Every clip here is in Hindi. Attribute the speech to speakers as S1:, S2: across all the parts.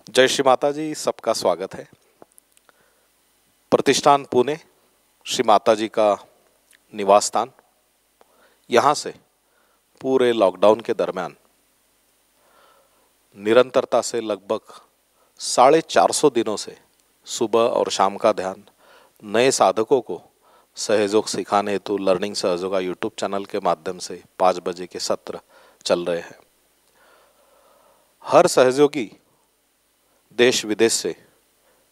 S1: जय श्री माता जी, सबका स्वागत है। प्रतिष्ठान पुणे श्री माता जी का निवास स्थान। यहाँ से पूरे लॉकडाउन के दरमियान निरंतरता से लगभग 450 दिनों से सुबह और शाम का ध्यान नए साधकों को सहयोग सिखाने हेतु लर्निंग सहयोगा यूट्यूब चैनल के माध्यम से 5 बजे के सत्र चल रहे हैं। हर सहयोगी देश विदेश से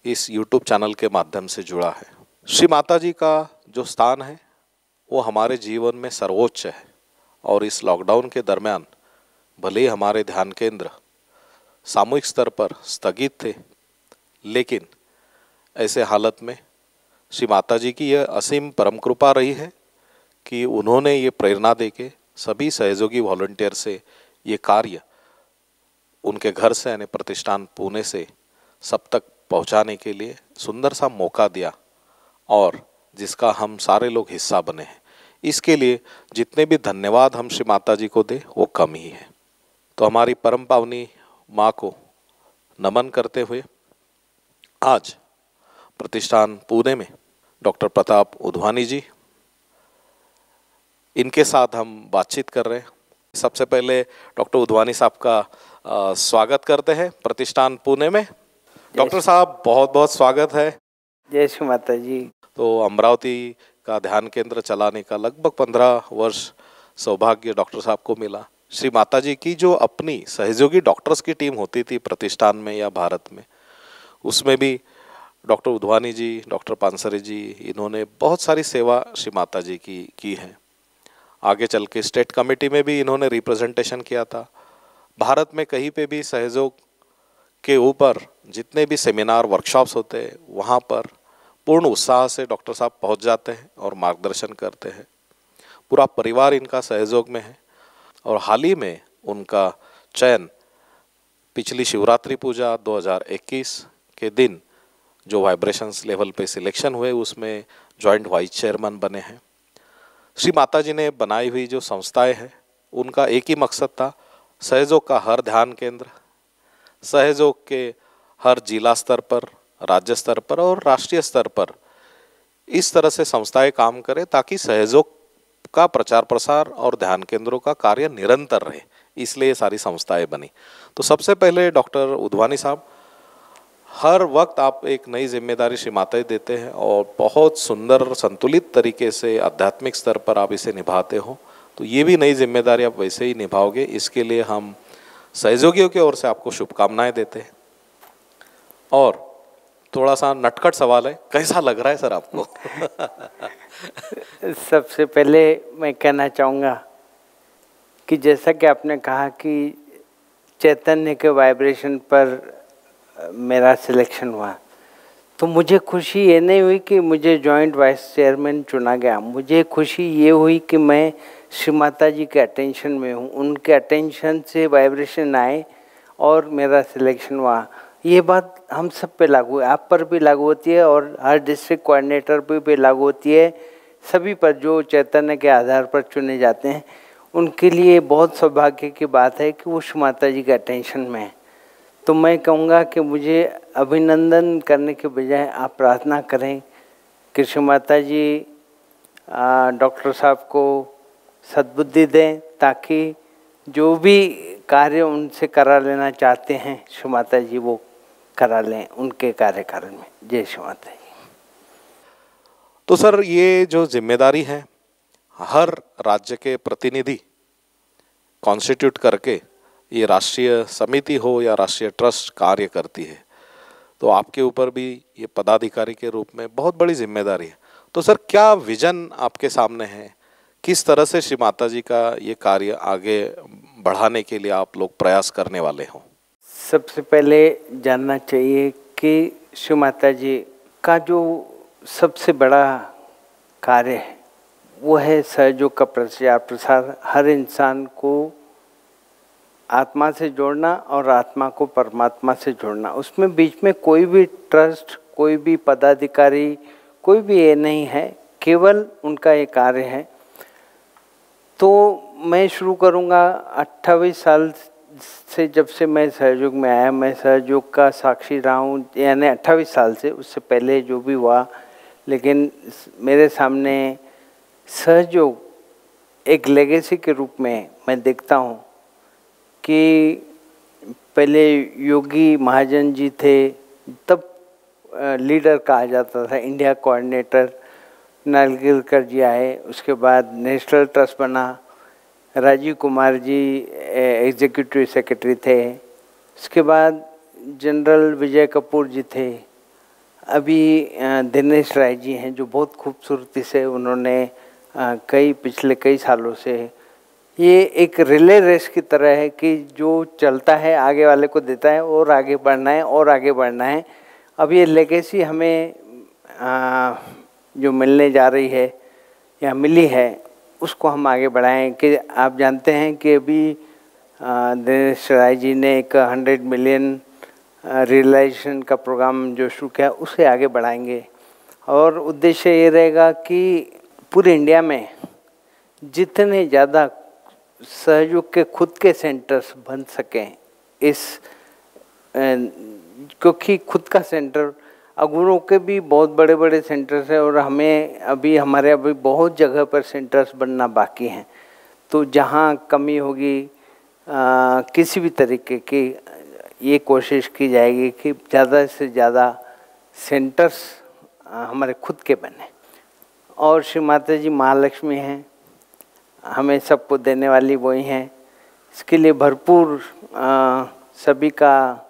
S1: इस यूट्यूब चैनल के माध्यम से जुड़ा है। श्री माता जी का जो स्थान है वो हमारे जीवन में सर्वोच्च है और इस लॉकडाउन के दरमियान भले ही हमारे ध्यान केंद्र सामूहिक स्तर पर स्थगित थे, लेकिन ऐसे हालत में श्री माता जी की यह असीम परम कृपा रही है कि उन्होंने ये प्रेरणा देके सभी सहयोगी वॉलंटियर से ये कार्य उनके घर से यानी प्रतिष्ठान पुणे से सब तक पहुंचाने के लिए सुंदर सा मौका दिया और जिसका हम सारे लोग हिस्सा बने हैं। इसके लिए जितने भी धन्यवाद हम श्री माता जी को दें वो कम ही है। तो हमारी परम पावनी माँ को नमन करते हुए आज प्रतिष्ठान पुणे में डॉक्टर प्रताप उधवानी जी, इनके साथ हम बातचीत कर रहे हैं। सबसे पहले डॉक्टर उधवानी साहब का स्वागत करते हैं प्रतिष्ठान पुणे में। डॉक्टर साहब, बहुत बहुत स्वागत है।
S2: जय श्री माता जी।
S1: तो अमरावती का ध्यान केंद्र चलाने का लगभग 15 वर्ष सौभाग्य डॉक्टर साहब को मिला। श्री माता जी की जो अपनी सहयोगी डॉक्टर्स की टीम होती थी प्रतिष्ठान में या भारत में, उसमें भी डॉक्टर उधवानी जी, डॉक्टर पानसरे जी, इन्होंने बहुत सारी सेवा श्री माता जी की है। आगे चल के स्टेट कमेटी में भी इन्होंने रिप्रेजेंटेशन किया था। भारत में कहीं पे भी सहयोग के ऊपर जितने भी सेमिनार वर्कशॉप्स होते हैं वहाँ पर पूर्ण उत्साह से डॉक्टर साहब पहुँच जाते हैं और मार्गदर्शन करते हैं। पूरा परिवार इनका सहयोग में है और हाल ही में उनका चयन पिछली शिवरात्रि पूजा 2021 के दिन जो वाइब्रेशंस लेवल पे सिलेक्शन हुए उसमें जॉइंट वाइस चेयरमैन बने हैं। श्री माता जी ने बनाई हुई जो संस्थाएं हैं उनका एक ही मकसद था, सहयोग का हर ध्यान केंद्र, सहयोग के हर जिला स्तर पर, राज्य स्तर पर और राष्ट्रीय स्तर पर इस तरह से संस्थाएं काम करें ताकि सहयोग का प्रचार प्रसार और ध्यान केंद्रों का कार्य निरंतर रहे। इसलिए सारी संस्थाएं बनी। तो सबसे पहले डॉक्टर उधवानी साहब, हर वक्त आप एक नई जिम्मेदारी श्री माता जी देते हैं और बहुत सुंदर संतुलित तरीके से आध्यात्मिक स्तर पर आप इसे निभाते हो। तो ये भी नई जिम्मेदारी आप वैसे ही निभाओगे, इसके लिए हम सहयोगियों की ओर से आपको शुभकामनाएं देते हैं। और थोड़ा सा नटखट सवाल है, कैसा लग रहा है सर आपको?
S2: सबसे पहले मैं कहना चाहूँगा कि जैसा कि आपने कहा कि चैतन्य के वाइब्रेशन पर मेरा सिलेक्शन हुआ, तो मुझे खुशी ये नहीं हुई कि मुझे जॉइंट वाइस चेयरमैन चुना गया। मुझे खुशी ये हुई कि मैं श्री माता जी के अटेंशन में हूँ, उनके अटेंशन से वाइब्रेशन आए और मेरा सिलेक्शन हुआ। ये बात हम सब पे लागू है, आप पर भी लागू होती है और हर डिस्ट्रिक्ट कोऑर्डिनेटर पे भी लागू होती है। सभी पर जो चैतन्य के आधार पर चुने जाते हैं उनके लिए बहुत सौभाग्य की बात है कि वो श्री माता जी के अटेंशन में है। तो मैं कहूँगा कि मुझे अभिनंदन करने के बजाय आप प्रार्थना करें कि श्री माता जी डॉक्टर साहब को सद्बुद्धि दें ताकि जो भी कार्य उनसे करा लेना चाहते हैं श्री माता जी वो करा लें उनके कार्यकाल में। जय श्री माता जी।
S1: तो सर, ये जो जिम्मेदारी है हर राज्य के प्रतिनिधि कॉन्स्टिट्यूट करके ये राष्ट्रीय समिति हो या राष्ट्रीय ट्रस्ट कार्य करती है, तो आपके ऊपर भी ये पदाधिकारी के रूप में बहुत बड़ी जिम्मेदारी है। तो सर, क्या विजन आपके सामने है? किस तरह से श्री माता जी का ये कार्य आगे बढ़ाने के लिए आप लोग प्रयास करने वाले हो?
S2: सबसे पहले जानना चाहिए कि श्री माता जी का जो सबसे बड़ा कार्य है वो है सहयोग का प्रचार प्रसार, हर इंसान को आत्मा से जोड़ना और आत्मा को परमात्मा से जोड़ना। उसमें बीच में कोई भी ट्रस्ट, कोई भी पदाधिकारी, कोई भी ये नहीं है, केवल उनका ये कार्य है। तो मैं शुरू करूँगा 28 साल से जब से मैं सहयोग में आया, मैं सहयोग का साक्षी रहा हूँ, यानी 28 साल से, उससे पहले जो भी हुआ, लेकिन मेरे सामने सहयोग एक लेगेसी के रूप में मैं देखता हूँ कि पहले योगी महाजन जी थे, तब लीडर कहा जाता था, इंडिया कोऑर्डिनेटर। नालगिरकर जी आए, उसके बाद नेशनल ट्रस्ट बना, राजीव कुमार जी एग्जीक्यूटिव सेक्रेटरी थे, उसके बाद जनरल विजय कपूर जी थे, अभी दिनेश राय जी हैं जो बहुत खूबसूरती से उन्होंने पिछले कई सालों से, ये एक रिले रेस की तरह है कि जो चलता है आगे वाले को देता है और आगे बढ़ना है और आगे बढ़ना है। अब ये लेगेसी हमें जो मिलने जा रही है या मिली है, उसको हम आगे बढ़ाएं। कि आप जानते हैं कि अभी दिनेश राय जी ने एक 100 मिलियन रियलाइजेशन का प्रोग्राम जो शुरू किया, उसे आगे बढ़ाएंगे। और उद्देश्य ये रहेगा कि पूरे इंडिया में जितने ज़्यादा सहयोग के खुद के सेंटर्स बन सकें, क्योंकि खुद का सेंटर, अगुरों के भी बहुत बड़े बड़े सेंटर्स हैं और हमारे अभी बहुत जगह पर सेंटर्स बनना बाकी हैं। तो जहाँ कमी होगी किसी भी तरीके की, ये कोशिश की जाएगी कि ज़्यादा से ज़्यादा सेंटर्स हमारे खुद के बने। और श्री माता जी महालक्ष्मी हैं, हमें सबको देने वाली वही हैं। इसके लिए भरपूर सभी का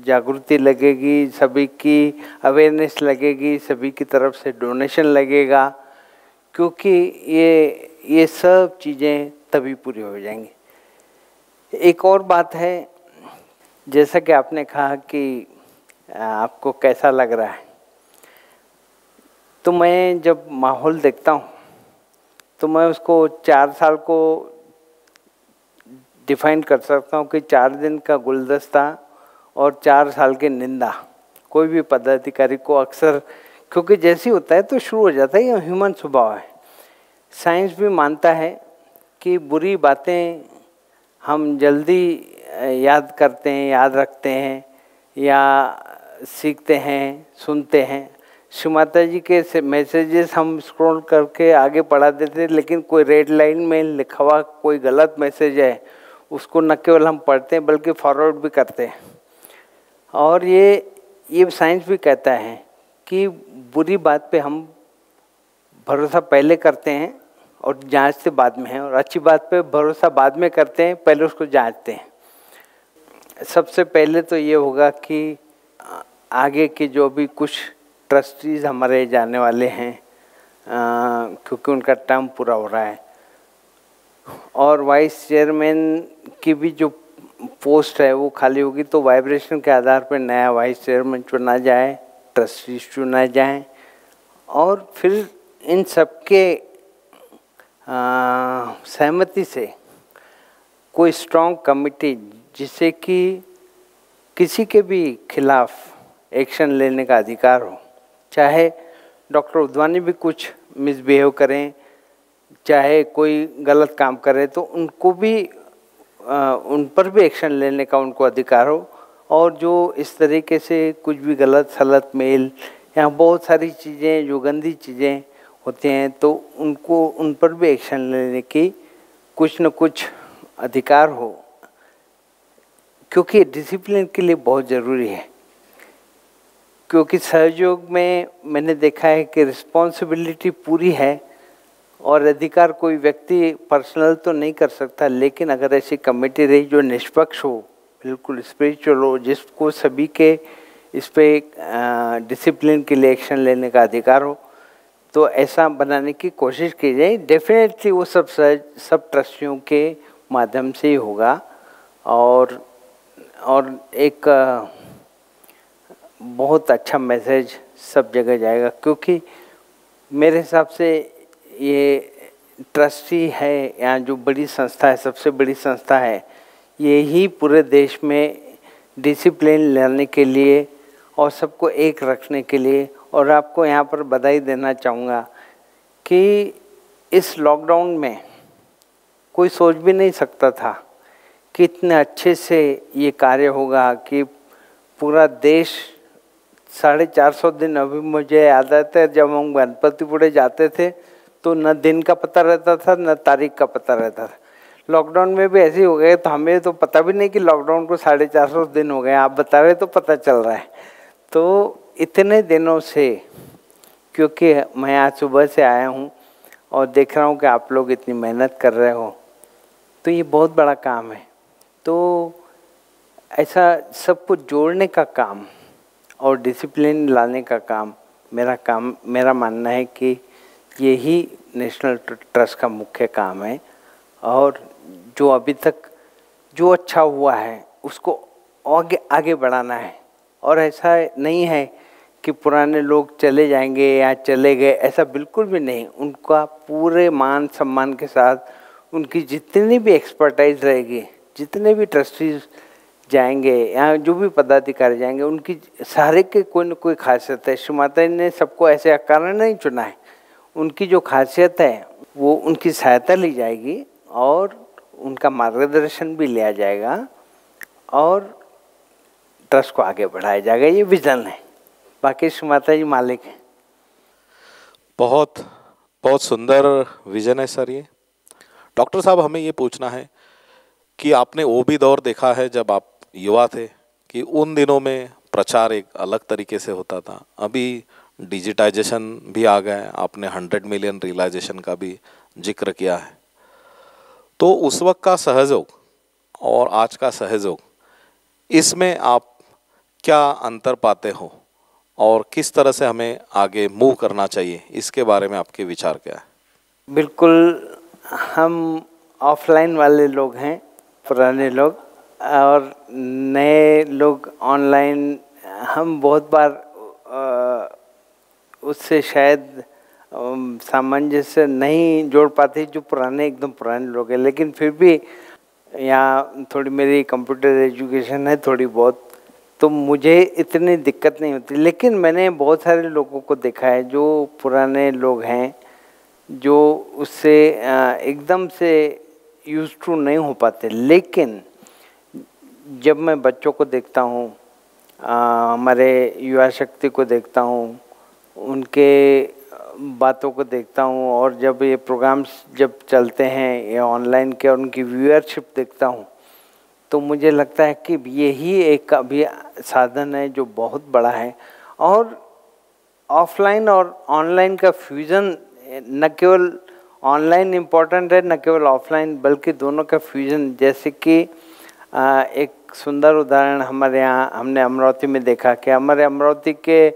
S2: जागृति लगेगी, सभी की अवेयरनेस लगेगी, सभी की तरफ से डोनेशन लगेगा, क्योंकि ये सब चीज़ें तभी पूरी हो जाएंगी। एक और बात है, जैसा कि आपने कहा कि आपको कैसा लग रहा है, तो मैं जब माहौल देखता हूँ तो मैं उसको 4 साल को डिफाइन कर सकता हूँ कि 4 दिन का गुलदस्ता और 4 साल की निंदा। कोई भी पदाधिकारी को अक्सर, क्योंकि जैसे होता है तो शुरू हो जाता है, ये ह्यूमन स्वभाव है। साइंस भी मानता है कि बुरी बातें हम जल्दी याद करते हैं, याद रखते हैं या सीखते हैं, सुनते हैं। श्री माता जी के मैसेजेस हम स्क्रॉल करके आगे बढ़ा देते हैं, लेकिन कोई रेड लाइन में लिखा हुआ कोई गलत मैसेज है, उसको न केवल हम पढ़ते हैं बल्कि फॉरवर्ड भी करते हैं। और ये साइंस भी कहता है कि बुरी बात पे हम भरोसा पहले करते हैं और जांचते बाद में हैं, और अच्छी बात पे भरोसा बाद में करते हैं, पहले उसको जांचते हैं। सबसे पहले तो ये होगा कि आगे के जो भी कुछ ट्रस्टीज़ हमारे जाने वाले हैं, क्योंकि उनका टर्म पूरा हो रहा है, और वाइस चेयरमैन की भी जो पोस्ट है वो खाली होगी, तो वाइब्रेशन के आधार पर नया वाइस चेयरमैन चुना जाए, ट्रस्टीज चुना जाए, और फिर इन सबके सहमति से कोई स्ट्रॉन्ग कमिटी, जिससे कि किसी के भी खिलाफ एक्शन लेने का अधिकार हो। चाहे डॉक्टर उद्वानी भी कुछ मिसबिहेव करें, चाहे कोई गलत काम करे, तो उनको भी उन पर भी एक्शन लेने का उनको अधिकार हो। और जो इस तरीके से कुछ भी गलत सलत मेल या बहुत सारी चीज़ें जो गंदी चीज़ें होती हैं, तो उन पर भी एक्शन लेने की कुछ न कुछ अधिकार हो, क्योंकि डिसिप्लिन के लिए बहुत ज़रूरी है। क्योंकि सहयोग में मैंने देखा है कि रिस्पॉन्सिबिलिटी पूरी है और अधिकार कोई व्यक्ति पर्सनल तो नहीं कर सकता, लेकिन अगर ऐसी कमेटी रही जो निष्पक्ष हो, बिल्कुल स्पिरिचुअल हो, जिसको सभी के इस पे डिसिप्लिन के लिए एक्शन लेने का अधिकार हो, तो ऐसा बनाने की कोशिश की जाए। डेफिनेटली वो सब ट्रस्टियों के माध्यम से ही होगा, और एक बहुत अच्छा मैसेज सब जगह जाएगा। क्योंकि मेरे हिसाब से ये ट्रस्टी है या जो बड़ी संस्था है, सबसे बड़ी संस्था है, ये ही पूरे देश में डिसिप्लिन लाने के लिए और सबको एक रखने के लिए। और आपको यहाँ पर बधाई देना चाहूँगा कि इस लॉकडाउन में कोई सोच भी नहीं सकता था कितने अच्छे से ये कार्य होगा कि पूरा देश 450 दिन, अभी मुझे याद आता है जब हम गणपतिपुरे जाते थे तो न दिन का पता रहता था न तारीख का पता रहता था। लॉकडाउन में भी ऐसे ही हो गए, तो हमें तो पता भी नहीं कि लॉकडाउन को 450 दिन हो गए, आप बता रहे तो पता चल रहा है। तो इतने दिनों से, क्योंकि मैं आज सुबह से आया हूँ और देख रहा हूँ कि आप लोग इतनी मेहनत कर रहे हो, तो ये बहुत बड़ा काम है। तो ऐसा सब कुछ जोड़ने का काम और डिसिप्लिन लाने का काम, मेरा मानना है कि यही नेशनल ट्रस्ट का मुख्य काम है। और जो अभी तक जो अच्छा हुआ है उसको आगे आगे बढ़ाना है। और ऐसा नहीं है कि पुराने लोग चले जाएंगे या चले गए, ऐसा बिल्कुल भी नहीं। उनका पूरे मान सम्मान के साथ उनकी जितनी भी एक्सपर्टाइज रहेगी, जितने भी ट्रस्टीज जाएंगे या जो भी पदाधिकारी जाएंगे, उनकी सारे के कोई न कोई खासियत है। श्री माता जी ने सबको ऐसे कारण नहीं चुना है, उनकी जो खासियत है वो उनकी सहायता ली जाएगी और उनका मार्गदर्शन भी लिया जाएगा और ट्रस्ट को आगे बढ़ाया जाएगा। ये विजन है, बाकी श्री माता जी मालिक हैं।
S1: बहुत बहुत सुंदर विजन है सर। ये डॉक्टर साहब, हमें ये पूछना है कि आपने वो भी दौर देखा है जब आप युवा थे कि उन दिनों में प्रचार एक अलग तरीके से होता था। अभी डिजिटाइजेशन भी आ गया है, आपने 100 मिलियन रियलाइजेशन का भी जिक्र किया है। तो उस वक्त का सहयोग और आज का सहयोग, इसमें आप क्या अंतर पाते हो और किस तरह से हमें आगे मूव करना चाहिए, इसके बारे में आपके विचार क्या है?
S2: बिल्कुल, हम ऑफलाइन वाले लोग हैं, पुराने लोग, और नए लोग ऑनलाइन। हम बहुत बार उससे शायद सामंजस्य नहीं जोड़ पाते जो पुराने एकदम पुराने लोग हैं। लेकिन फिर भी यहाँ थोड़ी मेरी कंप्यूटर एजुकेशन है थोड़ी बहुत, तो मुझे इतनी दिक्कत नहीं होती। लेकिन मैंने बहुत सारे लोगों को देखा है जो पुराने लोग हैं, जो उससे एकदम से यूज टू नहीं हो पाते। लेकिन जब मैं बच्चों को देखता हूँ, हमारे युवा शक्ति को देखता हूँ, उनके बातों को देखता हूँ, और जब ये प्रोग्राम्स जब चलते हैं ये ऑनलाइन के और उनकी व्यूअरशिप देखता हूँ, तो मुझे लगता है कि यही एक अभी साधन है जो बहुत बड़ा है। और ऑफलाइन और ऑनलाइन का फ्यूज़न, न केवल ऑनलाइन इम्पोर्टेंट है न केवल ऑफलाइन, बल्कि दोनों का फ्यूज़न। जैसे कि एक सुंदर उदाहरण हमारे यहाँ हमने अमरावती में देखा कि हमारे अमरावती के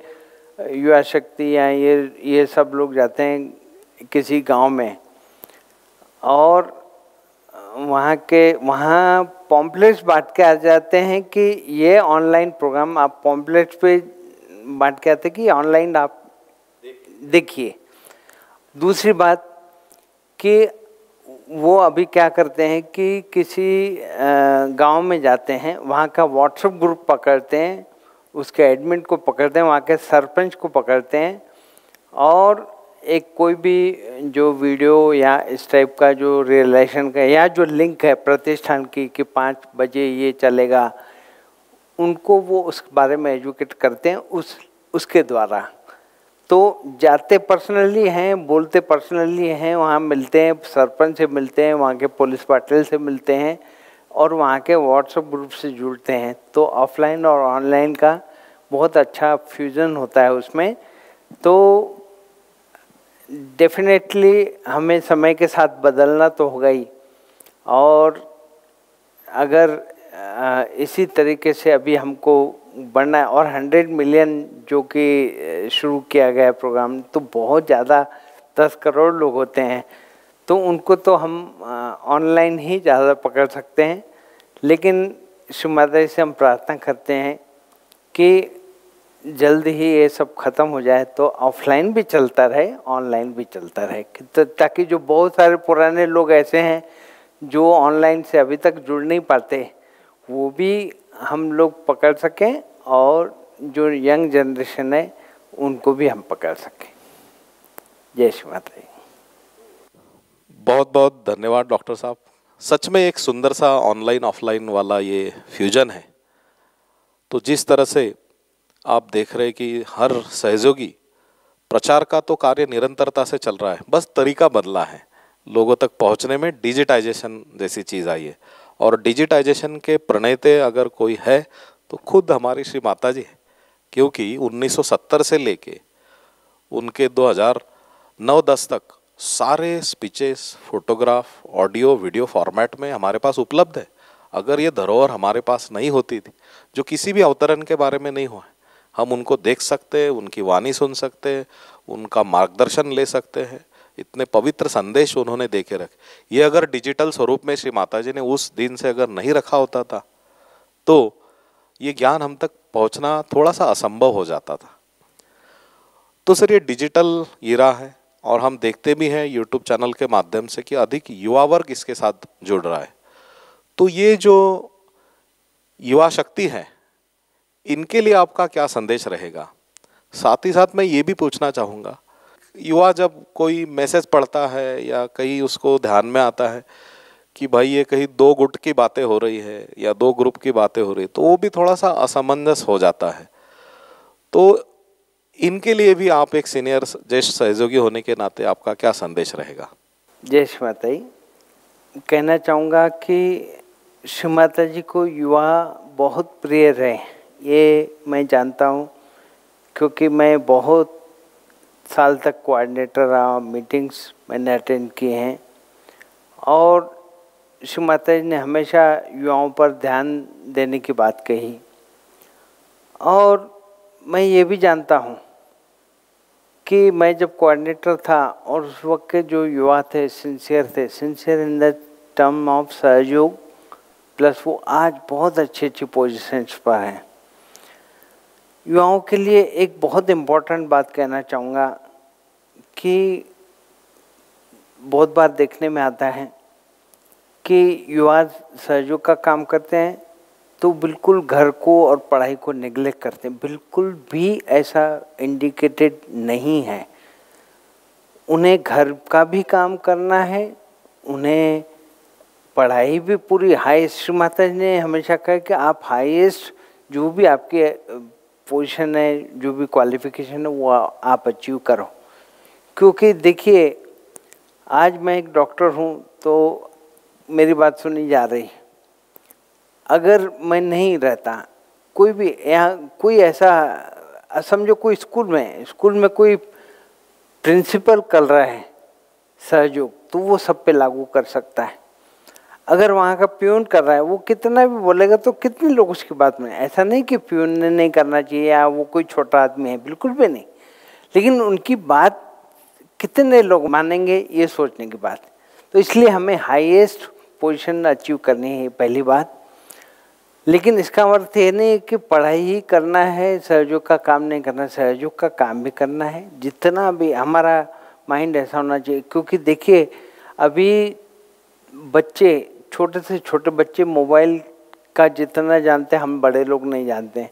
S2: युवा शक्ति या ये सब लोग जाते हैं किसी गांव में, और वहाँ पॉम्पलेट्स बांट के आ जाते हैं कि ये ऑनलाइन प्रोग्राम, आप पॉम्पलेट्स पे बांट के आते कि ऑनलाइन आप देखिए। दूसरी बात कि वो अभी क्या करते हैं कि किसी गांव में जाते हैं, वहाँ का व्हाट्सएप ग्रुप पकड़ते हैं, उसके एडमिन को पकड़ते हैं, वहाँ के सरपंच को पकड़ते हैं, और एक कोई भी जो वीडियो या इस टाइप का जो रिलेशन का या जो लिंक है प्रतिष्ठान की कि 5 बजे ये चलेगा, उनको वो उस बारे में एजुकेट करते हैं उसके द्वारा। तो जाते पर्सनली हैं, बोलते पर्सनली हैं, वहाँ मिलते हैं, सरपंच से मिलते हैं, वहाँ के पुलिस पाटिल से मिलते हैं, और वहाँ के व्हाट्सएप ग्रुप से जुड़ते हैं। तो ऑफलाइन और ऑनलाइन का बहुत अच्छा फ्यूज़न होता है उसमें। तो डेफिनेटली हमें समय के साथ बदलना तो होगा ही, और अगर इसी तरीके से अभी हमको बढ़ना है, और 100 मिलियन जो कि शुरू किया गया है प्रोग्राम, तो बहुत ज़्यादा 10 करोड़ लोग होते हैं, तो उनको तो हम ऑनलाइन ही ज़्यादा पकड़ सकते हैं। लेकिन श्री माता जी से हम प्रार्थना करते हैं कि जल्द ही ये सब खत्म हो जाए, तो ऑफलाइन भी चलता रहे, ऑनलाइन भी चलता रहे, तो ताकि जो बहुत सारे पुराने लोग ऐसे हैं जो ऑनलाइन से अभी तक जुड़ नहीं पाते, वो भी हम लोग पकड़ सकें, और जो यंग जनरेशन है उनको भी हम पकड़ सकें। जय श्री माता जी।
S1: बहुत बहुत धन्यवाद डॉक्टर साहब, सच में एक सुंदर सा ऑनलाइन ऑफलाइन वाला ये फ्यूजन है। तो जिस तरह से आप देख रहे हैं कि हर सहयोगी प्रचार का तो कार्य निरंतरता से चल रहा है, बस तरीका बदला है। लोगों तक पहुंचने में डिजिटाइजेशन जैसी चीज़ आई है, और डिजिटाइजेशन के प्रणेता अगर कोई है तो खुद हमारी श्री माता जी है। क्योंकि 1970 से लेके उनके 2009-10 तक सारे speeches, photograph, audio, video format में हमारे पास उपलब्ध है। अगर ये धरोहर हमारे पास नहीं होती थी, जो किसी भी अवतरण के बारे में नहीं हुआ है, हम उनको देख सकते हैं, उनकी वाणी सुन सकते हैं, उनका मार्गदर्शन ले सकते हैं। इतने पवित्र संदेश उन्होंने दे के रखे। ये अगर डिजिटल स्वरूप में श्री माता जी ने उस दिन से अगर नहीं रखा होता था तो ये ज्ञान हम तक पहुंचना थोड़ा सा असंभव हो जाता था। तो सर, ये डिजिटल ईरा है और हम देखते भी हैं यूट्यूब चैनल के माध्यम से कि अधिक युवा वर्ग इसके साथ जुड़ रहा है। तो ये जो युवा शक्ति है, इनके लिए आपका क्या संदेश रहेगा? साथ ही साथ मैं ये भी पूछना चाहूँगा, युवा जब कोई मैसेज पढ़ता है या कहीं उसको ध्यान में आता है कि भाई ये कहीं दो गुट की बातें हो रही है या दो ग्रुप की बातें हो रही है, तो वो भी थोड़ा सा असमंजस हो जाता है। तो इनके लिए भी आप एक सीनियर ज्येष्ठ सहयोगी होने के नाते आपका क्या संदेश रहेगा?
S2: जय श्री माता जी। कहना चाहूँगा कि श्री माता जी को युवा बहुत प्रिय रहे, ये मैं जानता हूँ, क्योंकि मैं बहुत साल तक कोऑर्डिनेटर रहा, मीटिंग्स मैंने अटेंड किए हैं, और श्री माता जी ने हमेशा युवाओं पर ध्यान देने की बात कही। और मैं ये भी जानता हूँ कि मैं जब कोऑर्डिनेटर था और उस वक्त के जो युवा थे sincere in the term of सहयोग, प्लस वो आज बहुत अच्छी अच्छी पोजीशंस पर हैं। युवाओं के लिए एक बहुत इम्पोर्टेंट बात कहना चाहूँगा कि बहुत बार देखने में आता है कि युवा सहयोग का काम करते हैं तो बिल्कुल घर को और पढ़ाई को नेग्लेक्ट करते हैं। बिल्कुल भी ऐसा इंडिकेटेड नहीं है। उन्हें घर का भी काम करना है, उन्हें पढ़ाई भी पूरी हाईएस्ट। श्री माता जी ने हमेशा कहा कि आप हाईएस्ट जो भी आपकी पोजीशन है, जो भी क्वालिफिकेशन है, वो आप अचीव करो। क्योंकि देखिए, आज मैं एक डॉक्टर हूँ तो मेरी बात सुनी जा रही। अगर मैं नहीं रहता, कोई भी यहाँ कोई ऐसा समझो, कोई स्कूल में कोई प्रिंसिपल कर रहा है सहयोग, तो वो सब पे लागू कर सकता है। अगर वहाँ का प्यून कर रहा है, वो कितना भी बोलेगा तो कितने लोग उसकी बात में, ऐसा नहीं कि प्यून ने नहीं करना चाहिए या वो कोई छोटा आदमी है, बिल्कुल भी नहीं, लेकिन उनकी बात कितने लोग मानेंगे, ये सोचने की बात है। तो इसलिए हमें हाईएस्ट पोजीशन अचीव करनी है, पहली बात। लेकिन इसका अर्थ ये नहीं कि पढ़ाई ही करना है, सहयोग का काम नहीं करना। सहयोग का काम भी करना है, जितना भी हमारा माइंड ऐसा होना चाहिए। क्योंकि देखिए, अभी बच्चे, छोटे से छोटे बच्चे मोबाइल का जितना जानते हैं, हम बड़े लोग नहीं जानते हैं।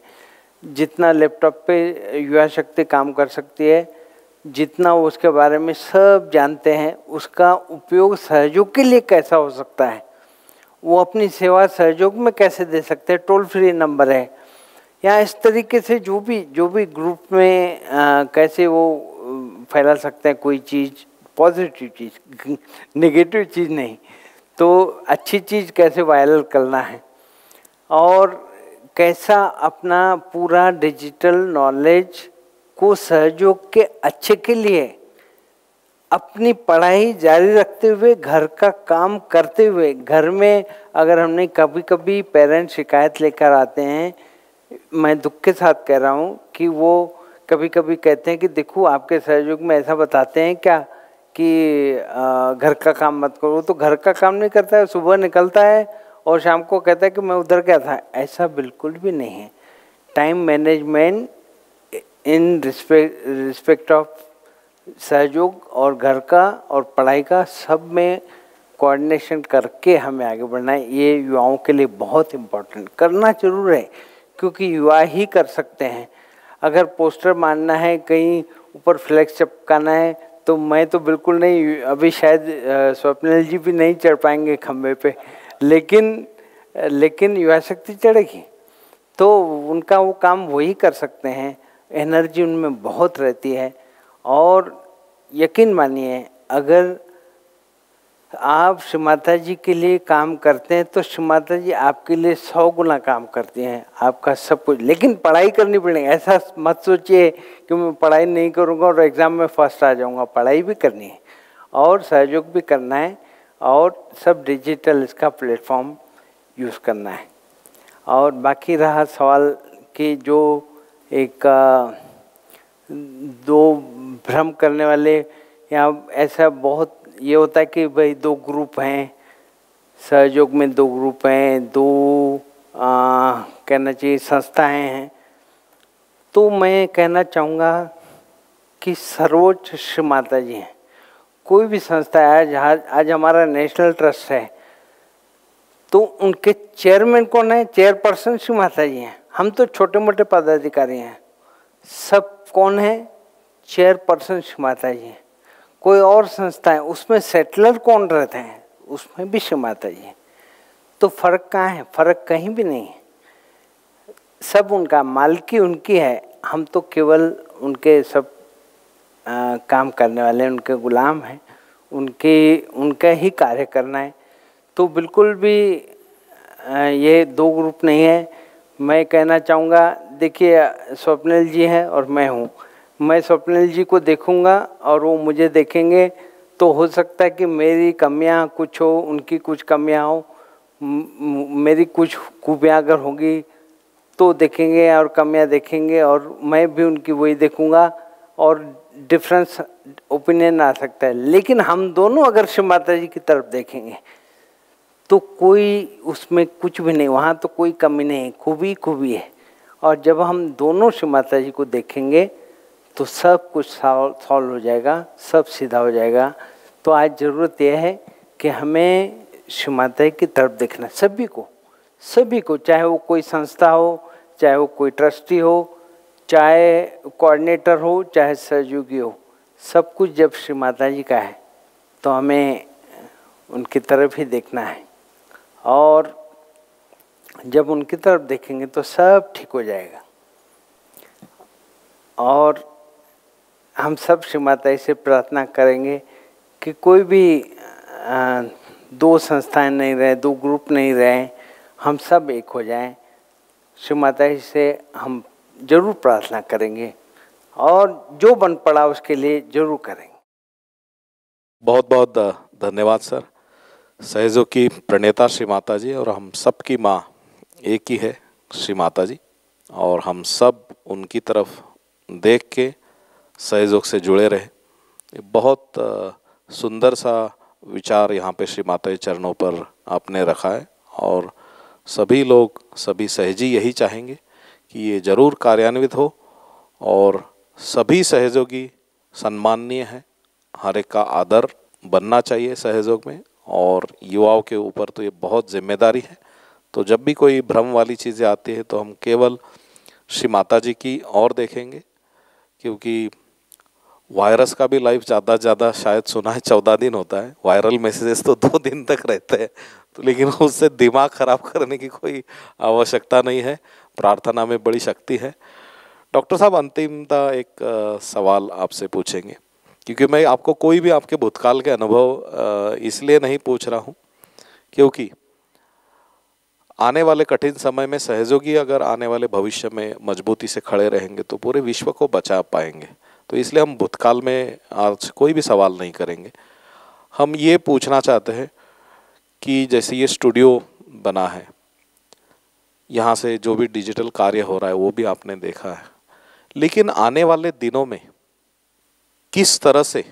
S2: जितना लैपटॉप पे युवा शक्ति काम कर सकती है, जितना उसके बारे में सब जानते हैं, उसका उपयोग सहयोग के लिए कैसा हो सकता है, वो अपनी सेवा सहयोग में कैसे दे सकते हैं। टोल फ्री नंबर है, या इस तरीके से जो भी ग्रुप में कैसे वो फैला सकते हैं कोई चीज़, पॉजिटिव चीज़, नेगेटिव चीज़ नहीं, तो अच्छी चीज़ कैसे वायरल करना है, और कैसा अपना पूरा डिजिटल नॉलेज को सहयोग के अच्छे के लिए अपनी पढ़ाई जारी रखते हुए, घर का काम करते हुए, घर में अगर हमने कभी पेरेंट्स शिकायत लेकर आते हैं, मैं दुख के साथ कह रहा हूँ कि वो कभी कहते हैं कि देखो आपके सहयोग में ऐसा बताते हैं क्या कि घर का काम मत करो। तो घर का काम नहीं करता है, सुबह निकलता है और शाम को कहता है कि मैं उधर गया था। ऐसा बिल्कुल भी नहीं है। Time management in respect of सहयोग और घर का और पढ़ाई का, सब में कोऑर्डिनेशन करके हमें आगे बढ़ना है। ये युवाओं के लिए बहुत इम्पोर्टेंट, करना जरूर है, क्योंकि युवा ही कर सकते हैं। अगर पोस्टर मारना है, कहीं ऊपर फ्लैक्स चिपकाना है, तो मैं तो बिल्कुल नहीं, अभी शायद स्वप्निल जी भी नहीं चढ़ पाएंगे खम्भे पे, लेकिन युवा शक्ति चढ़ेगी। तो उनका वो काम वही कर सकते हैं, एनर्जी उनमें बहुत रहती है। और यकीन मानिए, अगर आप श्री माता जी के लिए काम करते हैं तो श्री माता जी आपके लिए 100 गुना काम करती हैं, आपका सब कुछ। लेकिन पढ़ाई करनी पड़ेगी, ऐसा मत सोचिए कि मैं पढ़ाई नहीं करूँगा और एग्ज़ाम में फर्स्ट आ जाऊँगा। पढ़ाई भी करनी है और सहयोग भी करना है, और सब डिजिटल इसका प्लेटफॉर्म यूज़ करना है। और बाकी रहा सवाल कि जो एक दो भ्रम करने वाले, या ऐसा बहुत ये होता है कि भाई 2 ग्रुप हैं, सहयोग में 2 ग्रुप हैं, 2 कहना चाहिए संस्थाएं हैं। तो मैं कहना चाहूँगा कि सर्वोच्च श्री माता जी हैं। कोई भी संस्था है, आज हमारा नेशनल ट्रस्ट है, तो उनके चेयरमैन कौन है? चेयरपर्सन श्री माता जी हैं। हम तो छोटे मोटे पदाधिकारी हैं, सब कौन है? चेयरपर्सन श्री माता जी हैं। कोई और संस्था है, उसमें सेटलर कौन रहते हैं? उसमें भी श्री माता जी हैं। तो फर्क कहाँ है? फर्क कहीं भी नहीं है, सब उनका, मालिकी उनकी है। हम तो केवल उनके सब काम करने वाले, उनके गुलाम हैं, उनका ही कार्य करना है। तो बिल्कुल भी ये 2 ग्रुप नहीं है। मैं कहना चाहूँगा, देखिए स्वप्निल जी हैं और मैं हूँ। मैं स्वप्निल जी को देखूँगा और वो मुझे देखेंगे, तो हो सकता है कि मेरी कमियाँ कुछ हो, उनकी कुछ कमियाँ हो, मेरी कुछ खूबियाँ अगर होंगी तो देखेंगे और कमियाँ देखेंगे, और मैं भी उनकी वही देखूँगा और डिफरेंस ओपिनियन आ सकता है। लेकिन हम दोनों अगर श्री माता जी की तरफ देखेंगे तो कोई उसमें कुछ भी नहीं, वहाँ तो कोई कमी नहीं, खूबी खूबी है। और जब हम दोनों श्री माता जी को देखेंगे तो सब कुछ सॉल्व हो जाएगा, सब सीधा हो जाएगा। तो आज ज़रूरत यह है कि हमें श्री माता जी की तरफ देखना, सभी को, चाहे वो कोई संस्था हो, चाहे वो कोई ट्रस्टी हो, चाहे कोऑर्डिनेटर हो, चाहे सहयोगी हो, सब कुछ जब श्री माता जी का है तो हमें उनकी तरफ ही देखना है। और जब उनकी तरफ देखेंगे तो सब ठीक हो जाएगा। और हम सब श्री माता जी से प्रार्थना करेंगे कि कोई भी 2 संस्थाएं नहीं रहे, 2 ग्रुप नहीं रहे, हम सब एक हो जाएं। श्री माता जी से हम जरूर प्रार्थना करेंगे और जो बन पड़ा उसके लिए जरूर करेंगे।
S1: बहुत बहुत धन्यवाद सर। सहयोग की प्रणेता श्री माता जी और हम सब की माँ एक ही है श्री माता जी, और हम सब उनकी तरफ देख के सहयोग से जुड़े रहे। बहुत सुंदर सा विचार यहाँ पे श्री माता जी चरणों पर आपने रखा है, और सभी लोग, सभी सहजी यही चाहेंगे कि ये जरूर कार्यान्वित हो, और सभी सहयोगी सम्माननीय है, हर एक का आदर बनना चाहिए सहयोग में, और युवाओं के ऊपर तो ये बहुत जिम्मेदारी है। तो जब भी कोई भ्रम वाली चीज़ें आती है तो हम केवल श्री माता जी की ओर देखेंगे, क्योंकि वायरस का भी लाइफ ज़्यादा से ज़्यादा शायद सुना है 14 दिन होता है, वायरल मैसेजेस तो 2 दिन तक रहते हैं, तो लेकिन उससे दिमाग खराब करने की कोई आवश्यकता नहीं है। प्रार्थना में बड़ी शक्ति है। डॉक्टर साहब, अंतिमता एक सवाल आपसे पूछेंगे, क्योंकि मैं आपको कोई भी आपके भूतकाल के अनुभव इसलिए नहीं पूछ रहा हूँ क्योंकि आने वाले कठिन समय में सहयोगी अगर आने वाले भविष्य में मजबूती से खड़े रहेंगे तो पूरे विश्व को बचा पाएंगे। तो इसलिए हम भूतकाल में आज कोई भी सवाल नहीं करेंगे। हम ये पूछना चाहते हैं कि जैसे ये स्टूडियो बना है, यहाँ से जो भी डिजिटल कार्य हो रहा है वो भी आपने देखा है, लेकिन आने वाले दिनों में किस तरह से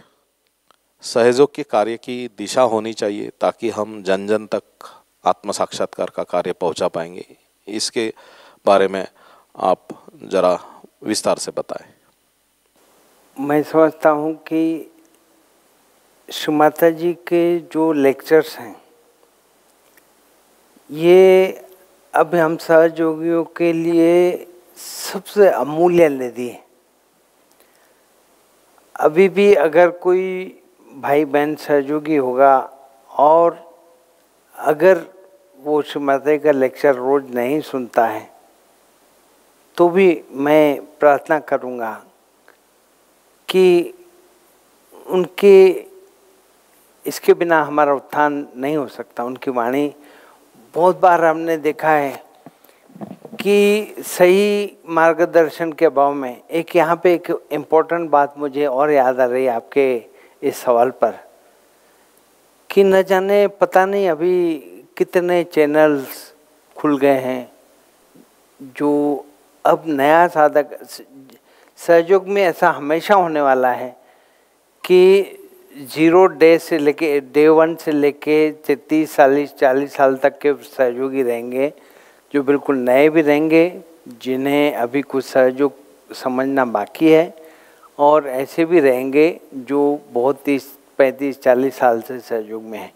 S1: सहयोग के कार्य की दिशा होनी चाहिए ताकि हम जन जन तक आत्म साक्षात्कार का कार्य पहुंचा पाएंगे, इसके बारे में आप जरा विस्तार से बताएं। मैं
S2: समझता हूँ कि श्री माता जी के जो लेक्चर्स हैं ये अब हम सहयोगियों के लिए सबसे अमूल्य निधि है। अभी भी अगर कोई भाई बहन सहयोगी होगा और अगर वो श्रीमती का लेक्चर रोज नहीं सुनता है तो भी मैं प्रार्थना करूँगा कि उनके इसके बिना हमारा उत्थान नहीं हो सकता। उनकी वाणी बहुत बार हमने देखा है कि सही मार्गदर्शन के अभाव में, एक यहाँ पे एक इम्पोर्टेंट बात मुझे और याद आ रही है आपके इस सवाल पर, कि न जाने पता नहीं अभी कितने चैनल्स खुल गए हैं जो अब नया साधक सहयोग में ऐसा हमेशा होने वाला है कि 0 डे से लेके डे 1 से लेके 30-40 साल तक के सहयोगी रहेंगे, जो बिल्कुल नए भी रहेंगे, जिन्हें अभी कुछ सहयोग समझना बाकी है, और ऐसे भी रहेंगे जो बहुत 30-35-40 साल से सहयोग में हैं।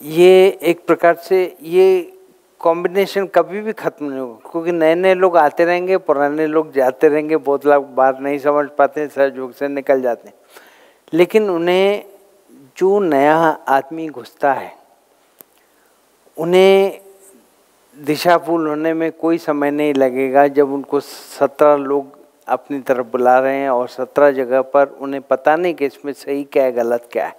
S2: ये एक प्रकार से ये कॉम्बिनेशन कभी भी खत्म नहीं होगा, क्योंकि नए नए लोग आते रहेंगे, पुराने लोग जाते रहेंगे। बहुत लोग बात नहीं समझ पाते, सहयोग से निकल जाते हैं, लेकिन उन्हें जो नया आदमी घुसता है उन्हें दिशाफुल होने में कोई समय नहीं लगेगा। जब उनको 17 लोग अपनी तरफ बुला रहे हैं और 17 जगह पर उन्हें पता नहीं कि इसमें सही क्या है गलत क्या है,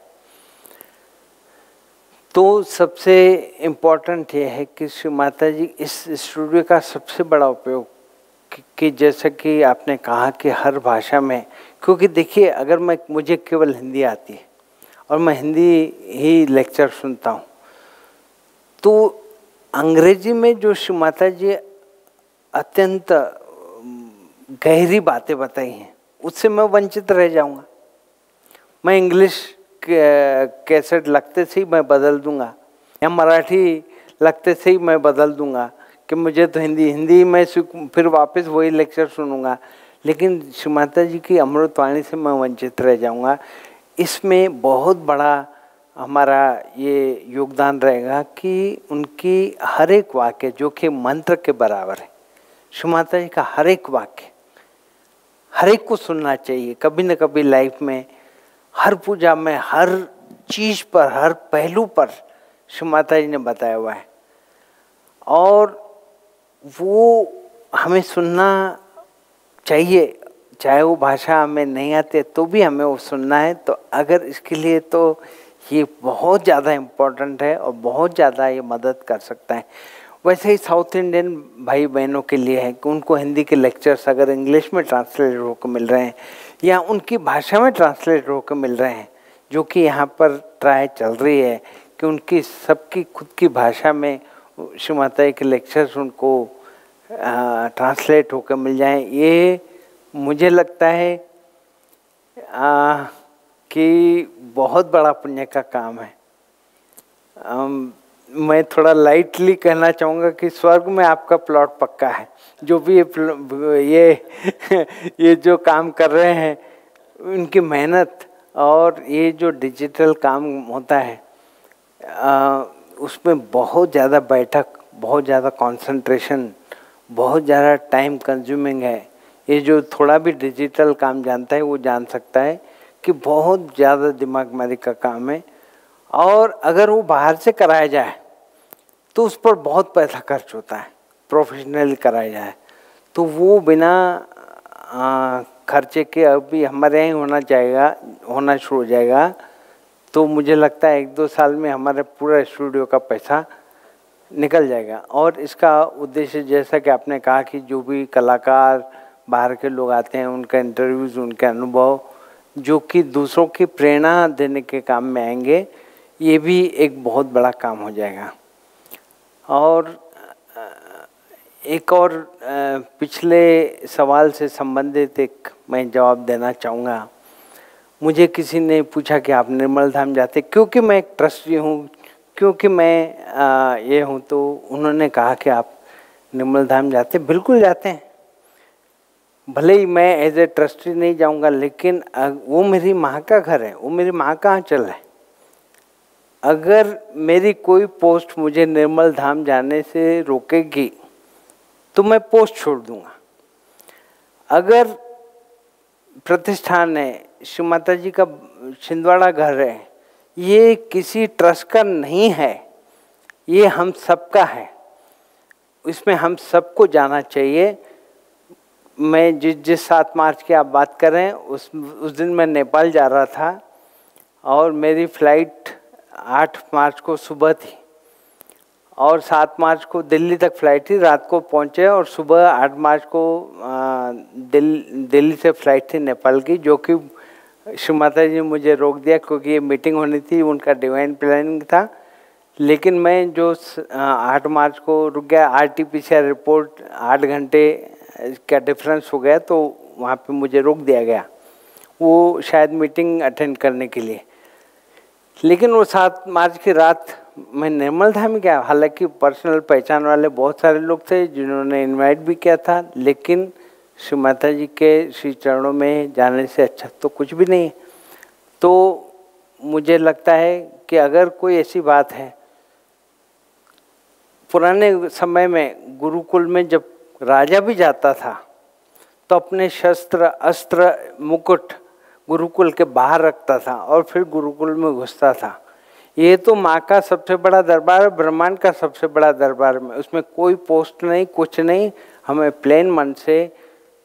S2: तो सबसे इम्पोर्टेंट ये है कि श्री माता जी इस स्टूडियो का सबसे बड़ा उपयोग कि जैसा कि आपने कहा कि हर भाषा में, क्योंकि देखिए अगर मुझे केवल हिंदी आती है और मैं हिंदी ही लेक्चर सुनता हूँ, तो अंग्रेजी में जो श्री माता जी अत्यंत गहरी बातें बताई हैं उससे मैं वंचित रह जाऊँगा। मैं इंग्लिश कैसेट लगते से ही मैं बदल दूंगा, या मराठी लगते से ही मैं बदल दूंगा कि मुझे तो हिंदी में फिर वापस वही लेक्चर सुनूंगा, लेकिन श्री माता जी की अमृतवाणी से मैं वंचित रह जाऊंगा। इसमें बहुत बड़ा हमारा ये योगदान रहेगा कि उनकी हर एक वाक्य जो कि मंत्र के बराबर है, श्री माता जी का हर एक वाक्य हर एक को सुनना चाहिए कभी न कभी लाइफ में। हर पूजा में, हर चीज पर, हर पहलू पर श्री माता जी ने बताया हुआ है, और वो हमें सुनना चाहिए, चाहे वो भाषा हमें नहीं आती तो भी हमें वो सुनना है। तो अगर इसके लिए तो ये बहुत ज़्यादा इम्पोर्टेंट है और बहुत ज़्यादा ये मदद कर सकता है। वैसे ही साउथ इंडियन भाई बहनों के लिए है कि उनको हिंदी के लेक्चर्स अगर इंग्लिश में ट्रांसलेट होकर मिल रहे हैं या उनकी भाषा में ट्रांसलेट होकर मिल रहे हैं, जो कि यहाँ पर ट्राई चल रही है कि उनकी सबकी खुद की भाषा में श्री माता जी के लेक्चर्स उनको ट्रांसलेट होकर मिल जाएं, ये मुझे लगता है कि बहुत बड़ा पुण्य का काम है। मैं थोड़ा लाइटली कहना चाहूँगा कि स्वर्ग में आपका प्लॉट पक्का है। जो भी ये जो काम कर रहे हैं, उनकी मेहनत और ये जो डिजिटल काम होता है उसमें बहुत ज़्यादा बैठक, बहुत ज़्यादा कंसंट्रेशन, बहुत ज़्यादा टाइम कंज्यूमिंग है। ये जो थोड़ा भी डिजिटल काम जानता है वो जान सकता है कि बहुत ज़्यादा दिमाग मारी का काम है, और अगर वो बाहर से कराया जाए तो उस पर बहुत पैसा खर्च होता है। प्रोफेशनली कराया जाए तो वो बिना खर्चे के अभी हमारे यहाँ होना शुरू हो जाएगा। तो मुझे लगता है 1-2 साल में हमारे पूरा स्टूडियो का पैसा निकल जाएगा। और इसका उद्देश्य जैसा कि आपने कहा कि जो भी कलाकार बाहर के लोग आते हैं उनका इंटरव्यूज़, उनके अनुभव जो कि दूसरों की प्रेरणा देने के काम में आएंगे, ये भी एक बहुत बड़ा काम हो जाएगा। और एक और पिछले सवाल से संबंधित एक मैं जवाब देना चाहूँगा। मुझे किसी ने पूछा कि आप निर्मल धाम जाते, क्योंकि मैं एक ट्रस्टी हूँ, क्योंकि मैं ये हूँ, तो उन्होंने कहा कि आप निर्मल धाम जाते। बिल्कुल जाते हैं, भले ही मैं एज ए ट्रस्टी नहीं जाऊँगा, लेकिन वो मेरी माँ का घर है, वो मेरी माँ का आंचल है। अगर मेरी कोई पोस्ट मुझे निर्मल धाम जाने से रोकेगी तो मैं पोस्ट छोड़ दूंगा। अगर प्रतिष्ठान है, श्री माता जी का छिंदवाड़ा घर है, ये किसी ट्रस्ट का नहीं है, ये हम सबका है। इसमें हम सबको जाना चाहिए। मैं जिस 7 मार्च की आप बात कर रहे हैं, उस दिन मैं नेपाल जा रहा था और मेरी फ़्लाइट 8 मार्च को सुबह थी और 7 मार्च को दिल्ली तक फ़्लाइट थी। रात को पहुंचे और सुबह 8 मार्च को दिल्ली से फ़्लाइट थी नेपाल की, जो कि श्री माता जी ने मुझे रोक दिया क्योंकि ये मीटिंग होनी थी, उनका डिवाइन प्लानिंग था। लेकिन मैं जो 8 मार्च को रुक गया, RT-PCR रिपोर्ट 8 घंटे का डिफरेंस हो गया तो वहाँ पे मुझे रोक दिया गया, वो शायद मीटिंग अटेंड करने के लिए। लेकिन वो 7 मार्च की रात मैं निर्मल धाम में गया। हालांकि पर्सनल पहचान वाले बहुत सारे लोग थे जिन्होंने इनवाइट भी किया था, लेकिन श्री माता जी के श्री चरणों में जाने से अच्छा तो कुछ भी नहीं। तो मुझे लगता है कि अगर कोई ऐसी बात है, पुराने समय में गुरुकुल में जब राजा भी जाता था तो अपने शस्त्र अस्त्र मुकुट गुरुकुल के बाहर रखता था और फिर गुरुकुल में घुसता था। ये तो माँ का सबसे बड़ा दरबार है, ब्रह्मांड का सबसे बड़ा दरबार में, उसमें कोई पोस्ट नहीं, कुछ नहीं। हमें प्लेन मन से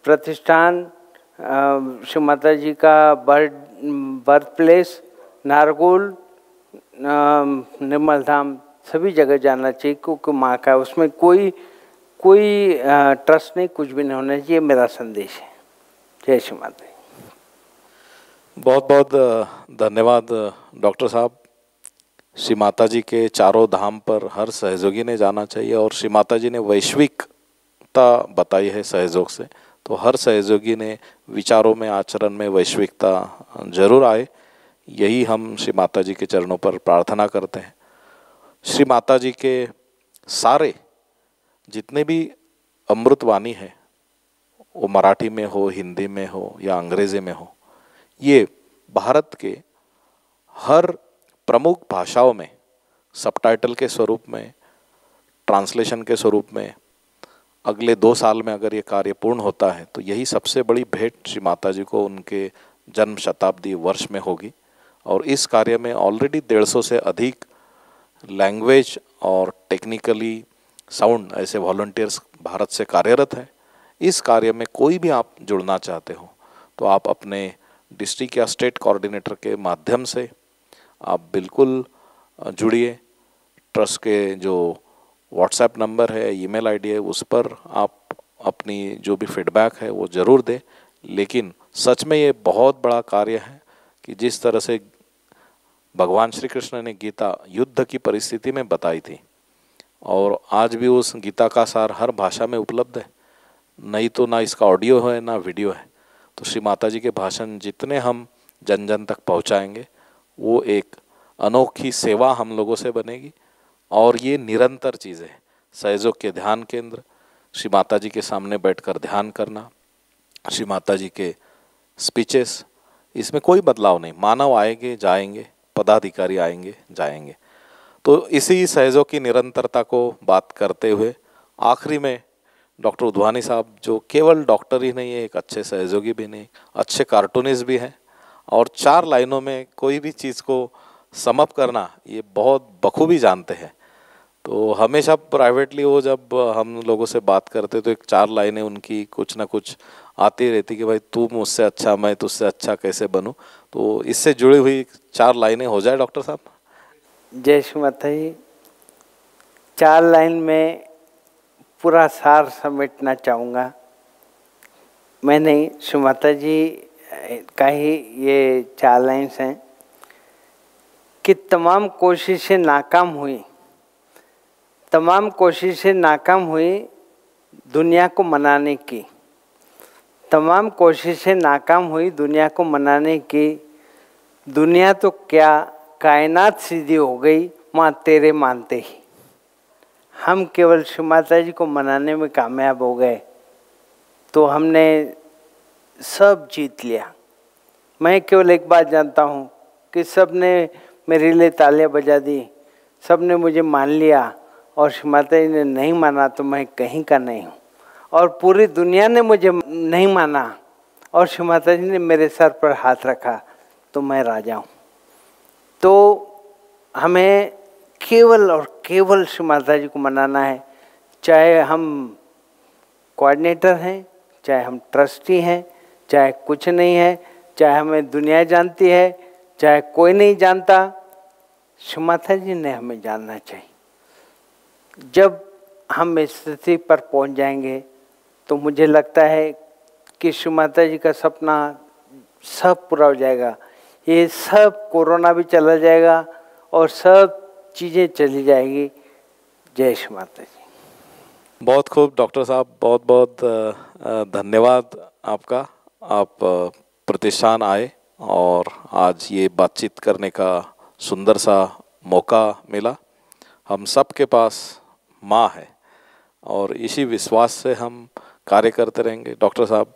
S2: प्रतिष्ठान, श्री माता जी का बर्थ प्लेस, नारगोल, निर्मल धाम, सभी जगह जाना चाहिए क्योंकि माँ का, उसमें कोई ट्रस्ट नहीं, कुछ भी नहीं होना चाहिए। मेरा संदेश है। जय श्री माता।
S1: बहुत बहुत धन्यवाद डॉक्टर साहब। श्री माता जी के चारों धाम पर हर सहयोगी ने जाना चाहिए और श्री माता जी ने वैश्विकता बताई है सहयोग से, तो हर सहयोगी ने विचारों में, आचरण में वैश्विकता जरूर आए, यही हम श्री माता जी के चरणों पर प्रार्थना करते हैं। श्री माता जी के सारे जितने भी अमृतवाणी है, वो मराठी में हो, हिंदी में हो या अंग्रेजी में हो, ये भारत के हर प्रमुख भाषाओं में सबटाइटल के स्वरूप में, ट्रांसलेशन के स्वरूप में अगले 2 साल में अगर ये कार्य पूर्ण होता है तो यही सबसे बड़ी भेंट श्री माता जी को उनके जन्म शताब्दी वर्ष में होगी। और इस कार्य में ऑलरेडी 150 से अधिक लैंग्वेज और टेक्निकली साउंड ऐसे वॉलंटियर्स भारत से कार्यरत हैं। इस कार्य में कोई भी आप जुड़ना चाहते हो तो आप अपने डिस्ट्रिक्ट या स्टेट कोऑर्डिनेटर के माध्यम से आप बिल्कुल जुड़िए। ट्रस्ट के जो व्हाट्सएप नंबर है, ईमेल आईडी है, उस पर आप अपनी जो भी फीडबैक है वो ज़रूर दें। लेकिन सच में ये बहुत बड़ा कार्य है कि जिस तरह से भगवान श्री कृष्ण ने गीता युद्ध की परिस्थिति में बताई थी और आज भी उस गीता का सार हर भाषा में उपलब्ध है, नहीं तो ना इसका ऑडियो है ना वीडियो है। तो श्री माता जी के भाषण जितने हम जन जन तक पहुंचाएंगे वो एक अनोखी सेवा हम लोगों से बनेगी। और ये निरंतर चीज़ है। सहयोग के ध्यान केंद्र, श्री माता जी के सामने बैठकर ध्यान करना, श्री माता जी के स्पीचेस, इसमें कोई बदलाव नहीं। मानव आएंगे जाएंगे, पदाधिकारी आएंगे जाएंगे। तो इसी सहयोग की निरंतरता को बात करते हुए आखिरी में डॉक्टर उद्वानी साहब, जो केवल डॉक्टर ही नहीं है, एक अच्छे सहयोगी भी नहीं, अच्छे कार्टूनिस्ट भी हैं और 4 लाइनों में कोई भी चीज़ को समअप करना ये बहुत बखूबी जानते हैं। तो हमेशा प्राइवेटली वो जब हम लोगों से बात करते तो एक 4 लाइनें उनकी कुछ ना कुछ आती रहती कि भाई तू मुझसे अच्छा, मैं तुझसे अच्छा कैसे बनूं। तो इससे जुड़ी हुई 4 लाइनें हो जाए डॉक्टर साहब।
S2: जय श्री माता जी। 4 लाइन में पूरा सार समेटना चाहूँगा। मैं नहीं, श्री माता जी का ही ये 4 लाइन्स हैं कि तमाम कोशिशें नाकाम हुई, तमाम कोशिशें नाकाम हुई दुनिया को मनाने की, तमाम कोशिशें नाकाम हुई दुनिया को मनाने की। दुनिया तो क्या कायनात सीधी हो गई माँ तेरे मानते ही। हम केवल श्री माता जी को मनाने में कामयाब हो गए तो हमने सब जीत लिया। मैं केवल एक बात जानता हूँ कि सब ने मेरे लिए तालियां बजा दी, सब ने मुझे मान लिया और श्री माता जी ने नहीं माना तो मैं कहीं का नहीं हूँ। और पूरी दुनिया ने मुझे नहीं माना और श्री माता जी ने मेरे सर पर हाथ रखा तो मैं राजा हूँ। तो हमें केवल और केवल श्री माता जी को मनाना है, चाहे हम कोऑर्डिनेटर हैं, चाहे हम ट्रस्टी हैं, चाहे कुछ नहीं है, चाहे हमें दुनिया जानती है, चाहे कोई नहीं जानता, श्री माता जी ने हमें जानना चाहिए। जब हम इस स्थिति पर पहुंच जाएंगे तो मुझे लगता है कि श्री माता जी का सपना सब पूरा हो जाएगा। ये सब कोरोना भी चला जाएगा और सब चीज़ें चली जाएगी। जय श्री माता जी।
S1: बहुत खूब डॉक्टर साहब, बहुत बहुत धन्यवाद आपका। आप प्रतिष्ठान आए और आज ये बातचीत करने का सुंदर सा मौका मिला। हम सब के पास माँ है और इसी विश्वास से हम कार्य करते रहेंगे। डॉक्टर साहब,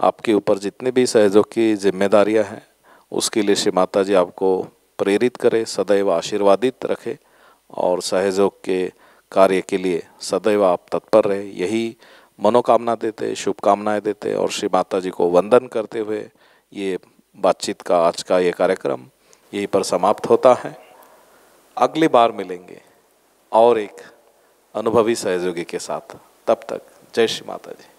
S1: आपके ऊपर जितने भी सहयोग की जिम्मेदारियां हैं उसके लिए श्री माता जी आपको प्रेरित करे, सदैव आशीर्वादित रखे और सहयोग के कार्य के लिए सदैव आप तत्पर रहे, यही मनोकामना देते, शुभकामनाएं देते और श्री माता जी को वंदन करते हुए ये बातचीत का आज का ये कार्यक्रम यहीं पर समाप्त होता है। अगली बार मिलेंगे और एक अनुभवी सहयोगी के साथ। तब तक जय श्री माता जी।